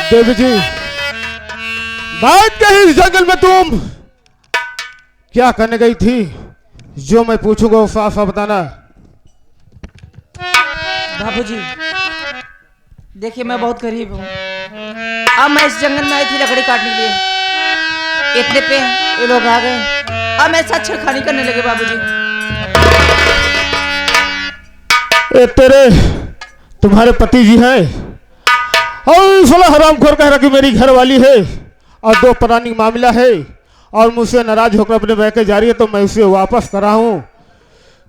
देवी जी, बात कही इस जंगल में तुम क्या करने गई थी? जो मैं पूछूंगा वो साफ साफ बताना। बाबूजी, देखिए मैं बहुत गरीब हूँ। अब मैं इस जंगल में आई थी लकड़ी काटने के लिए, इतने पे ये लोग आ गए। अब मैं साथ छेड़खानी करने लगे बाबूजी। ए तेरे तुम्हारे पति जी हैं और साला हरामखोर कह रहा कि मेरी घर वाली है और दो पुरानी मामला है और मुझसे नाराज होकर अपने बह के जा रही है, तो मैं उसे वापस करा हूँ।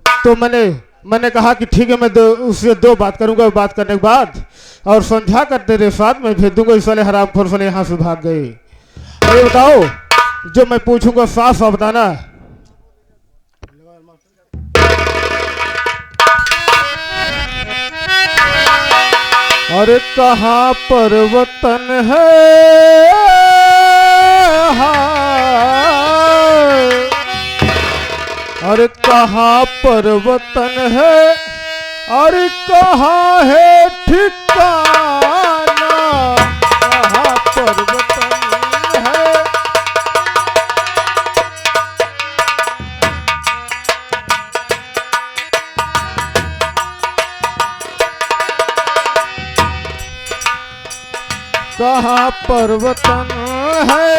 तो मैंने कहा कि ठीक है, मैं उससे दो बात करूंगा। बात करने के बाद और समझा कर तेरे साथ मैं भेज दूंगा। इस वाले हरामखोर साले यहाँ से भाग गए। ये बताओ, जो मैं पूछूंगा साफ साफ बताना। अरे कहाँ पर वतन है, अरे कहाँ पर वतन है, अरे कहाँ है ठिकाना, कहाँ पर वतन है। कहाँ पर वतन है,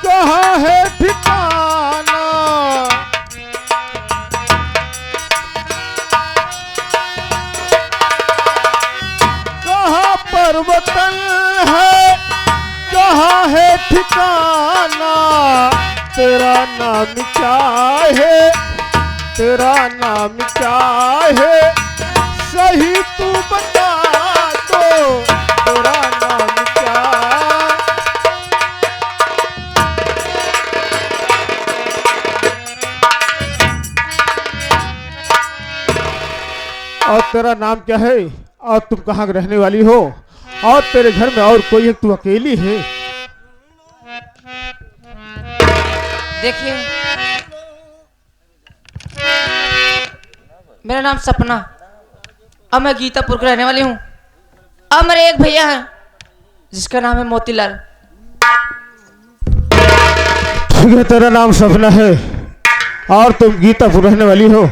कहाँ है ठिकाना, कहाँ पर वतन है, कहाँ है ठिकाना। तेरा नाम क्या है, तेरा नाम क्या है, सही तू बता दो, तेरा नाम क्या। और तेरा नाम क्या है और तुम कहाँ रहने वाली हो और तेरे घर में और कोई है, तू अकेली है? देखिए मेरा नाम सपना, अब मैं गीतापुर का रहने वाली हूँ। अब मेरे एक भैया हैं जिसका नाम है मोतीलाल। ठीक है, तेरा नाम सपना है और तुम गीतापुर रहने वाली हो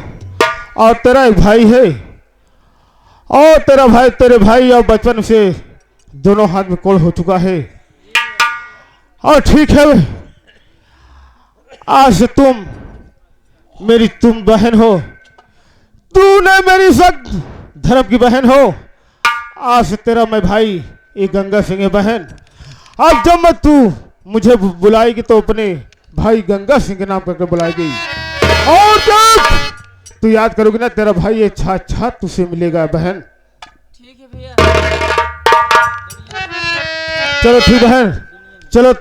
और तेरा एक भाई है और तेरे भाई और बचपन से दोनों हाथ में कोड़ हो चुका है। और ठीक है, आज से तुम बहन हो, तूने मेरी सख्त धर्म की बहन हो। आज से तेरा मैं भाई एक गंगा सिंह है बहन। अब जब मैं तू मुझे बुलाएगी तो अपने भाई गंगा सिंह के नाम करके बुलाएगी और जब तू याद करोगी ना, तेरा भाई ये अच्छा तुझसे मिलेगा बहन। ठीक है भैया। चलो ठीक बहन, चलो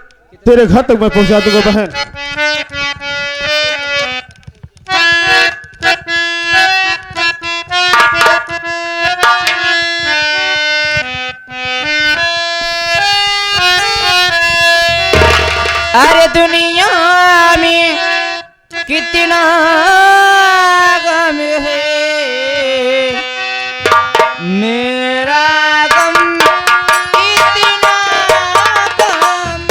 तेरे घर तक मैं पहुंचा दूंगा बहन। अरे दुनिया में कितना गम है, मेरा गम इतना गम।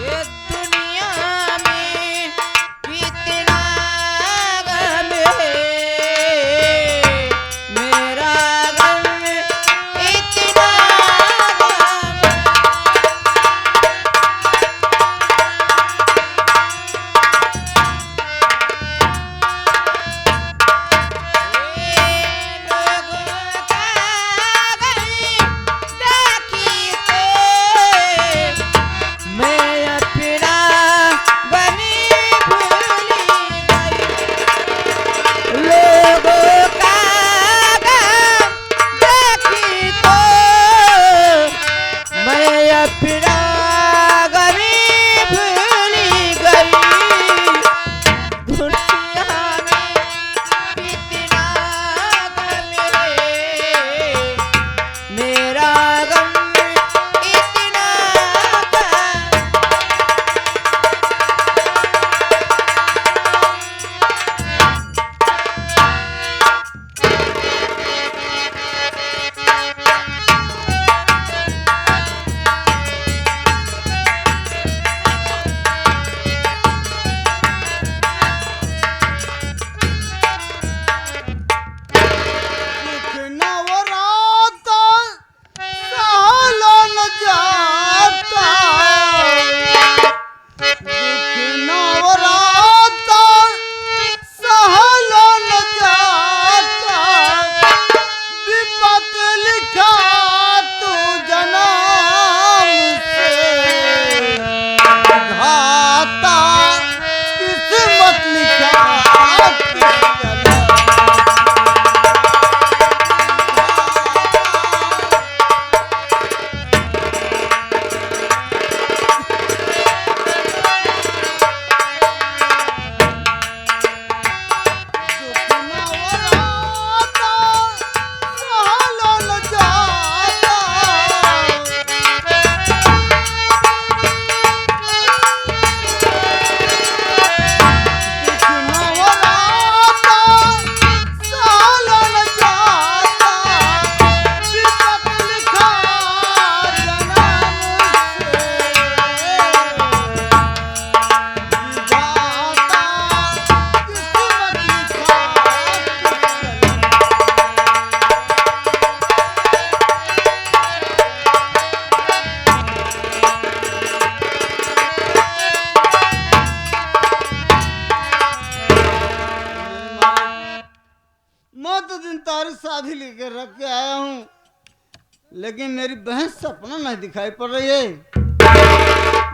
ये दुनिया में कितना गम है, मेरा गम इतना गम। लोगों का गम देखी तो मैं अपना गमी भूली गई। लोगों का गम देखी तो मैं अपना गमी भूली गई। दुनिया में कितना गम है, मेरा गम इतना ही लेकर रख के आया हूँ, लेकिन मेरी बहन सपना नहीं दिखाई पड़ रही है।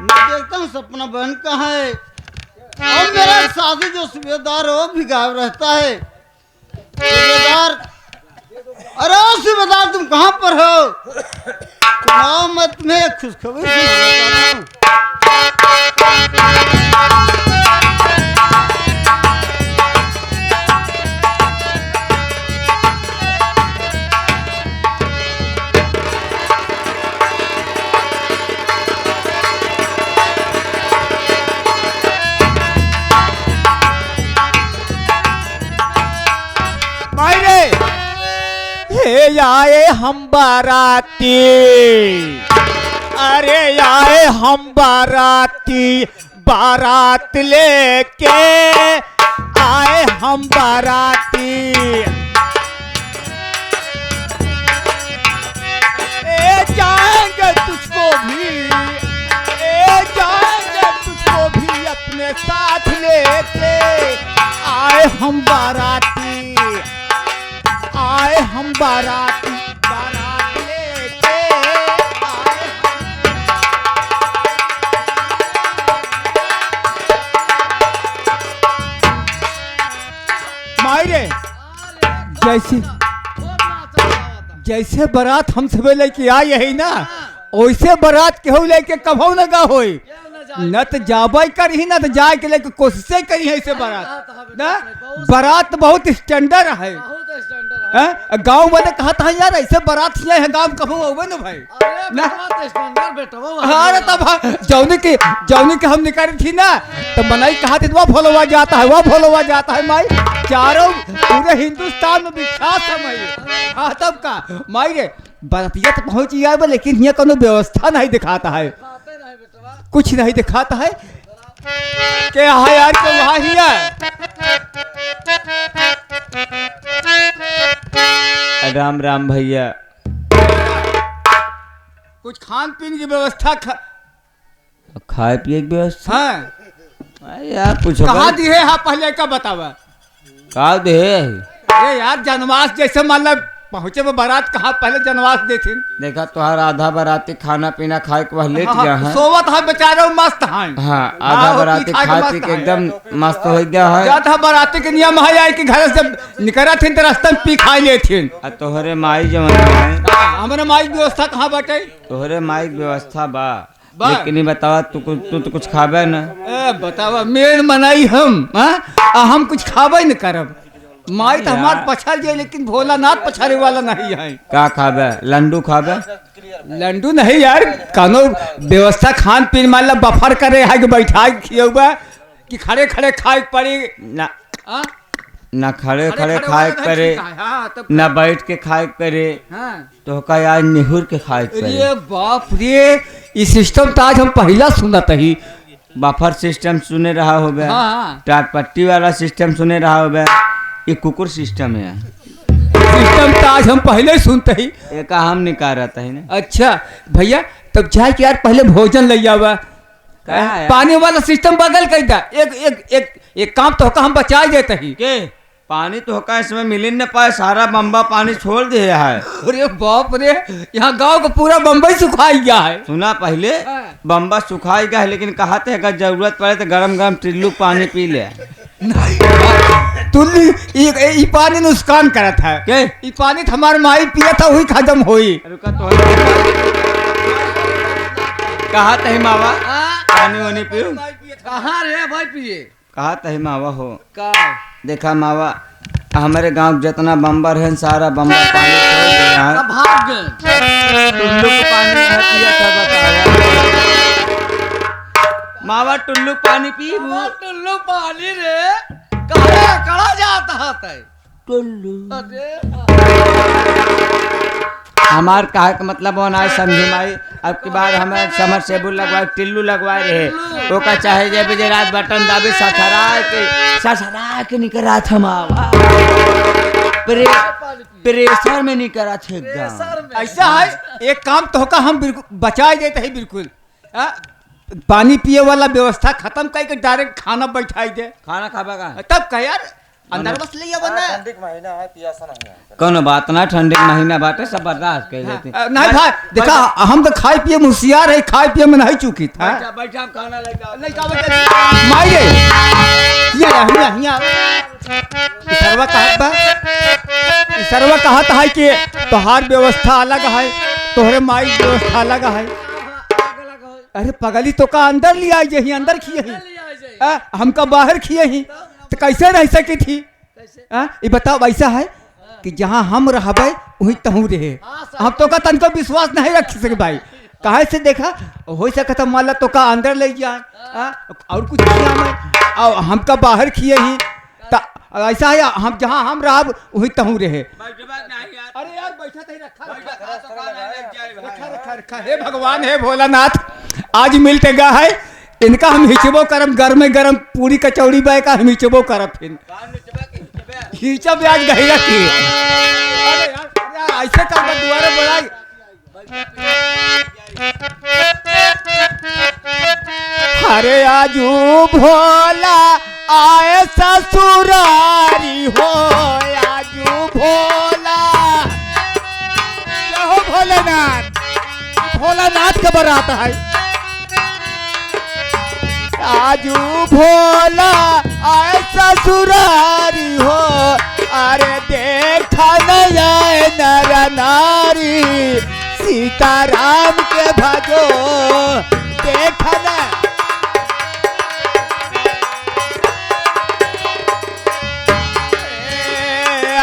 मैं देखता हूँ सपना बहन कहाँ है। और मेरा साथी जो सूबेदार हो भी गायब रहता है। सूबेदार, अरे ओ सूबेदार तुम कहाँ पर हो? सुनाओ, मैं तुम्हें एक खुशखबरी सुनाना चाहता हूँ। हे आए हम बाराती, अरे आए हम बाराती, बारात लेके आए हम बाराती। ए जाएंगे तुझको भी, ए जाएंगे तुझको भी अपने साथ लेके आए हम बाराती, आए हम बाराती, बारात लेके आए मायरे। जैसे जैसे बारात हम सब लेके आई है ना, वैसे बारात केहू लेके कभू न गा होई। न तो जाबे करी, न तो जाए के लेके कोशिशें करी है ऐसे बारात ना। बारात बहुत स्टैंडर्ड है। गाँव वाले कहा था यार ऐसे बारात है गाँव कभू होवे न भाई ना। अरे तब जौनी के हम निकाली थी ना, तो मनाई कहा थी वह भोलवा जाता है, वह भोलवा जाता है माई। चारों पूरे हिंदुस्तान में विख्यात है माई। हाँ तब का माई रे बारातिया तो पहुंच गया, लेकिन यहाँ कोनो व्यवस्था नहीं दिखाता है, कुछ नहीं दिखाता है। क्या है यार, क्यों वहाँ ही है? राम राम भैया। कुछ खान पीने की व्यवस्था खाए पिए की व्यवस्था? हाँ यार पूछो कहाँ दी है? हाँ पहले का बतावा। कहा दे ये यार जनवास जैसे मान पहुंचे में बारात कहाँ पहले जनवास देते। देखा तुहार आधा बाराती खाना पीना खाए के बाद लेट गया है। सोवत है बेचारा मस्त है। हाँ आधा बाराती खा पी के एकदम मस्त हो गया है। आधा बाराती के नियम है कि घर से निकला थी तो रास्ते में पी खा लेथिन। तोहरे माई जवन हमारे माई व्यवस्था कहाँ बाटे? तोहरे माई व्यवस्था बा, लेकिन बतावा तू तो कुछ खाबे न। बतावा मेन मनाई हम कुछ खाबे न करब। माई तो हमार पछाड़ जाए, लेकिन भोलानाथ पछाड़े वाला नहीं है। का खाबे? लंडू खाबे? लंडू नहीं यार, कानो व्यवस्था खान पीन मान ला बफर करे है कि बैठा खियौबा कि खड़े खड़े खाए पड़ी ना। ना खड़े खड़े खाए पड़े, ना बैठ के खाए पड़े, तो का यार निहुर के खाए पड़े। अरे बाप रे, ये सिस्टम तो आज हम पहला सुनत ही। बफर सिस्टम सुने रहा हो गया, टाट पट्टी वाला सिस्टम सुने रहा हो गया, ये कुकुर सिस्टम है। सिस्टम तो आज हम पहले सुनते ही। एक हम निकाल रहा था ना। अच्छा भैया तब जाए कि यार पहले भोजन ले आवा। पानी वाला सिस्टम बगल कर दा। एक काम तो हम बचा देते ही के पानी तो होका इसमें मिल न पाए, सारा बम्बा पानी छोड़ दे है। अरे बाप रे, यहाँ गांव का पूरा बम्बई सुखाई गया है। सुना पहले बम्बा सुखाई गया है, लेकिन कहते हैं अगर जरूरत पड़े तो गरम गरम टिल्लू पानी पी ले। तुल्ली ये पानी नुकसान करत है के? ये पानी तो हमारे माई पिया था वही खत्म हुई। रुका तो कहा तही मावा पानी वानी पियो। कहाँ रे भाई पिए? कहा तही मावा हो का देखा मावा, हमारे गांव जितना बम्बर है सारा बम्बर पानी छोड़ दिया है। भाग गए। टुल्लू को पानी नहीं पिया था बताया मावा। टुल्लू पानी पी टुल्लू पानी रे कहाँ कड़ा जाता है टुल्लू। अरे हमार कहा का मतलब होना समझी माई। अब की बार हमें समर सेबुल लगवाए टिल्लू लगवाए रहे, तो का चाहे जे बजे रात बटन दाबी ससरा के निकला था मावा। प्रेशर में निकला थे एकदम। ऐसा है एक काम तो होगा हम बिल्कुल बचाए देते हैं बिल्कुल। पानी पिए वाला व्यवस्था खत्म करके डायरेक्ट खाना बैठाई दे। खाना खाबा का तब कह यार अंदर बस ले बना ठंडी का महीना है, पियासा नहीं है। कोनो बात ना, ठंडी के महीना बाटे, सब बर्दाश्त कर लेते। नहीं भाई देखा हम तो खाए पिए में होशियार है, खाए पिए में नहीं चूकी था। बैठा हम खाना लेकर माई रे हिया सरवा कहत बा, सरवा कहत है कि तोहार व्यवस्था अलग है, तोहरे माई व्यवस्था अलग है। अरे पगली तो का अंदर लिया यही अंदर खिए ही, हमका बाहर खिए ही, तो कैसे रह सकी थी? ये बताओ ऐसा है कि जहाँ हम रहबे वहीं तहू रहे, हम तो का तनको विश्वास नहीं रख सके भाई। कहे से देखा हो सकता मान ला तो का अंदर ले जाए और कुछ किया मैं और हमका बाहर खिए ही, ऐसा है हम जहाँ हम रहब वहीं तहू रहे। अरे यार बैठा तो रखा हे भगवान हे भोलानाथ, आज मिलते गा है इनका हम हिचबो करम, घर में गरम पूरी कचौड़ी बाय का हम हिचबो करब, फिर हिचब ब्याज गहिरा की। अरे यार ऐसे कर दुआरे बढ़ाई। अरे आजू भोला आए ससुरारी हो, आजू भोला क्या हो भोलेनाथ, भोलानाथ का बारात है। आजू भोला आए ससुरारी हो, अरे देखा न आए नर नारी, सीताराम के भजो देखा न।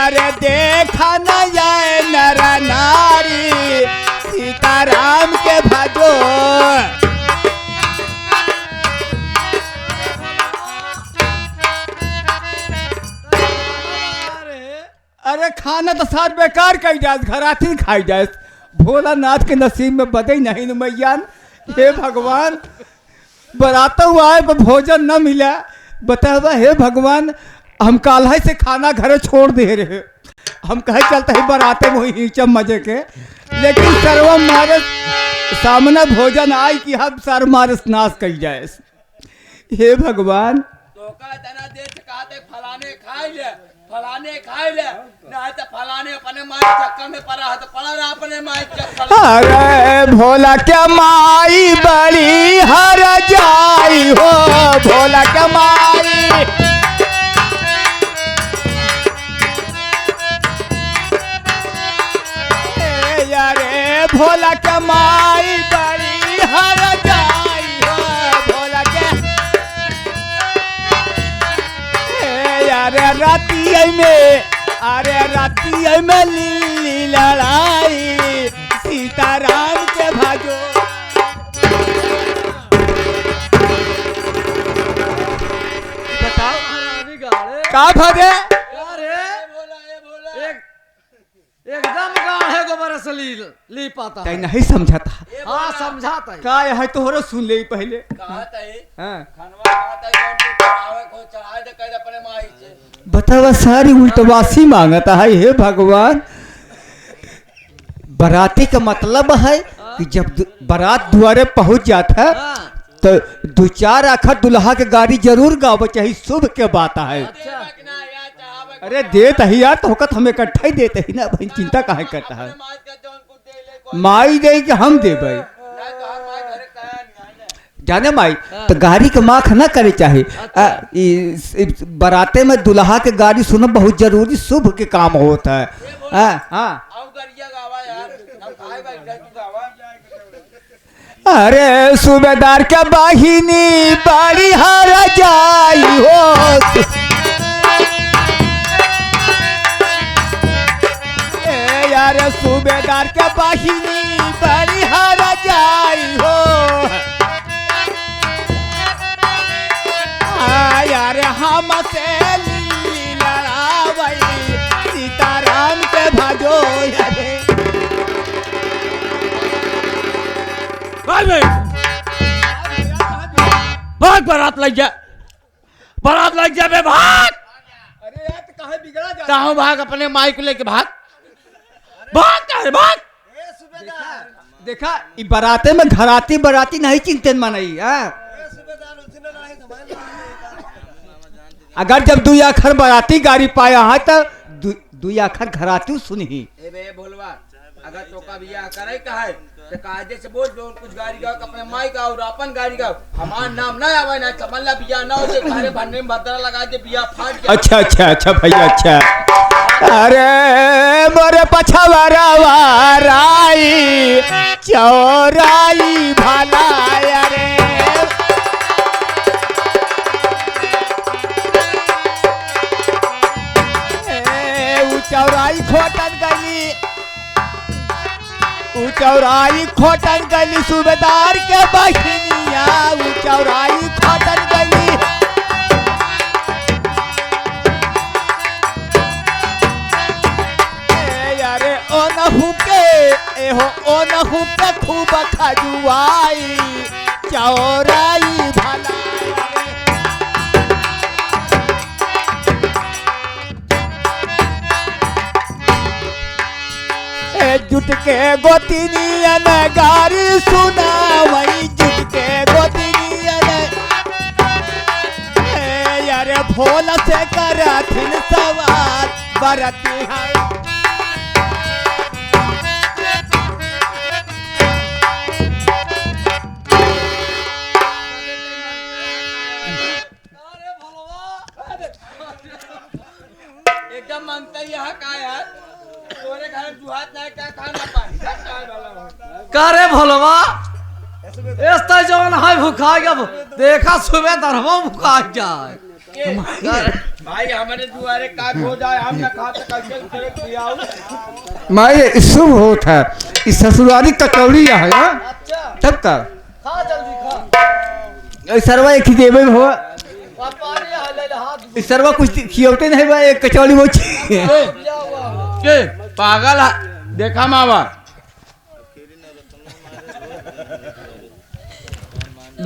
अरे देखा न जाए नर नारी, सीताराम के भजो। अरे खाना तो साथ बेकार कही जाए, घराती खाई जाए। भोलानाथ के नसीब में बदे नहीं न मैयान, हे भगवान बराता हुआ है पर भोजन न मिला, बतावा हे भगवान। हम काल्ह से खाना घर छोड़ दे रहे, हम कहे चलते ही बराते वही हिचम मजे के, लेकिन सर्वम मारे सामने भोजन आई कि हम सर मारे नाश कही जाए। हे भगवान फलाने खाए ले नहीं तो फलाने अपने माई चक्कर में पड़ा है तो पड़ा रहा अपने माई चक्कर। अरे भोला क्या माई बड़ी हर जाई हो, भोला क्या माई। अरे भोला क्या माई बड़ी हर जाई हो, भोला क्या। अरे राती में, अरे राती में लीली लड़ाई, सीताराम के भाजो। बताओ का भगे एकदम गाढ़े गोबर से ली पाता है। नहीं समझाता। हाँ समझाता है। का है तोहरो सुन ले पहले। बतावा सारी उल्टवासी मांगता है। हे भगवान बराती का मतलब है कि जब बारात द्वारे पहुंच जाता है तो दो चार आखर दुल्हा के गाड़ी जरूर गाव चाहिए, शुभ के बात है। अरे देता ही यार, तो हमें इकट्ठा ही देते ही ना भाई, चिंता काहे करता है। माई दे कि हम दे भाई जाने माई तो गाड़ी के माख ना करे चाहे। बराते में दुल्हा के गाड़ी सुनो बहुत जरूरी, शुभ के काम होता है। अरे सूबेदार के बाहिनी बाड़ी हारा जाई हो, यार सूबेदार के बाहिनी बाड़ी हारा जाई हो। यार हम से लड़ावई, सीताराम के भाजो। भाग बारात लग जा, बारात लग जा बे भाग। अरे यार तो कहे बिगड़ा जा। चाहो भाग अपने माई को लेके भाग, भाग कर भाग। देखा ई बराते में घराती बराती नहीं चिंतन मनाई है। अगर जब दुई आखर बाराती गाड़ी पाया है तो दुई आखर घराती सुनही। ए बे भोलवा अगर तो का बियाह करे का है तो कायदे से बोल दो कुछ गाड़ी गाओ अपने माई का और अपन गाड़ी गाओ हमार नाम ना आवे ना समझला बियाह ना हो जे घरे बनने में भद्रा लगा दे बियाह फाट गया। अच्छा अच्छा अच्छा भैया अच्छा। अरे मोरे पछवारा वाराई चौराई भला अरे चौराई खोटन गली चौराई खोटन गली सूबेदार के बहिनिया चौराई खोटन गली अरे ओ नहु के एहो ओ नहु के खूब खजुआई चौराई भला जुट के गोतिनिया ने गारी सुनावई जुट के गोतिनिया ने यारे भोला से करथिन सवार बरती है। एकदम मानता ही है का यार तोरे घर जुहात ना क्या खाना पाए का रे भोलवा ऐसा जवन है भूखा गया देखा सुबह दरवा भूखा जाए भाई हमारे दुआरे काम हो जाए हम ना खाते कैसे करे खियाओ मैं शुभ होता है इस ससुराली कचौड़ी है ना तब का खा जल्दी खा सरवा एक ही देवे में हुआ पापा ने हाले हाथ इस सरवा कुछ खियोते नहीं बा एक कचौड़ी वो के पागल है देखा मावा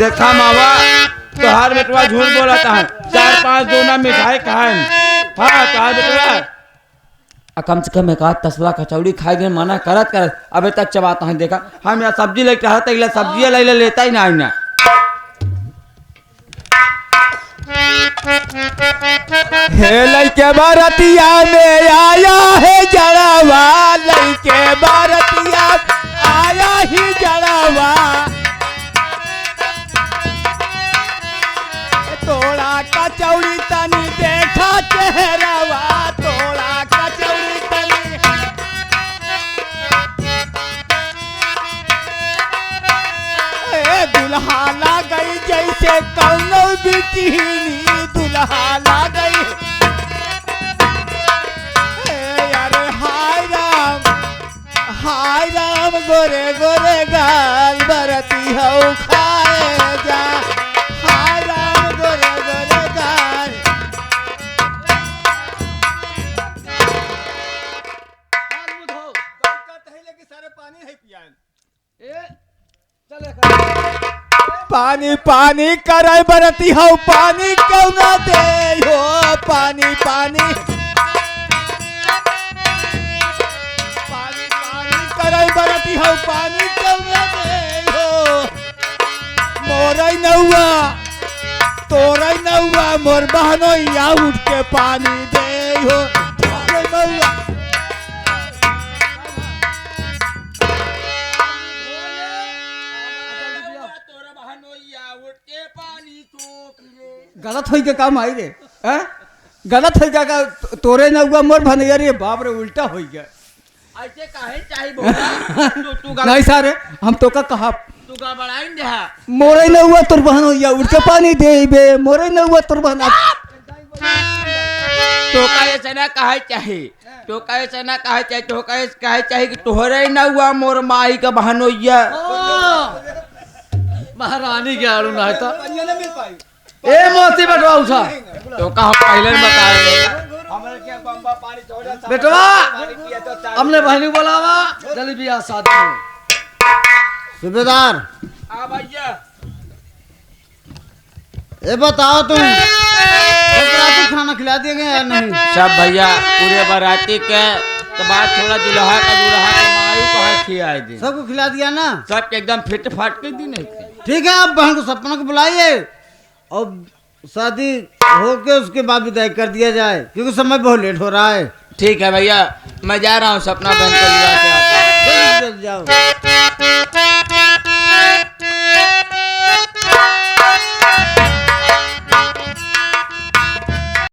देखा मावा तोहार बेटवा झूठ बोला था 4-5 दोना मिठाई खाए हाँ तोहार बेटवा कम से कम एक आध तसला कचौड़ी खाए गए मना करत करत अबे तक चबाता है देखा हम यहाँ सब्जी लेके आता इला सब्जी ले लेता ही ना ना लइके बारतिया में आया है जड़वा लइके बारतिया आया ही जड़वा तोड़ा कचौड़ी तनी देखा चेहरावा तोड़ा कचौड़ी तनी दुल्हा ला गई जैसे कौनो बिटिनी दुल्हा ला गई यार हाय राम गोरे गोरे गाल बरती हो खाए जा हाय राम गोरे गोरे गाल सारे पानी है पियान पानी पानी करे बरती हो पानी क्यों ना दे हो पानी पानी पानी पानी करे बरती हो पानी क्यों ना दे हो मोरई नौआ तोरई नौआ मोर बहनो या उठ के पानी दे हो नौआ गलत हो गया काम आई रे हैं गलत हो गया तोरे न हुआ मोर भनैया रे बाप रे उल्टा हो गया ऐसे काहे चाही बोला तू नहीं सारे हम तो का कहा तू गड़बड़ाई दे मोरे न हुआ तोर बहन होइया उठ के पानी देबे मोरे न हुआ तोर बहन तो काहे ना काहे चाही तो काहे ना काहे चाही तो काहे चाही कि तोहरे न हुआ मोर माई का बहन होइया महारानी के आड़ू ना था ए मोती बेटवा उठा तो का पहले बताए हमरे के बम्बा पानी छोड़ा बेटवा हमने बहनी बोलावा जल्दी बियाह शादी में सूबेदार आ भैया ये बताओ तुम बराती खाना खिला दिए गए या नहीं? सब भैया पूरे बाराती के तो बात थोड़ा दुल्हा का मायू को है खियाए दिन सबको खिला दिया ना? सब एकदम फिट फाट के दिन है ठीक है, आप बहन को सपना को बुलाइए और शादी होके उसके बाद विदाई कर दिया जाए, क्योंकि समय बहुत लेट हो रहा है। ठीक है भैया, मैं जा रहा हूँ, सपना बहन को लिवा के आता हूँ। जल्दी जाओ।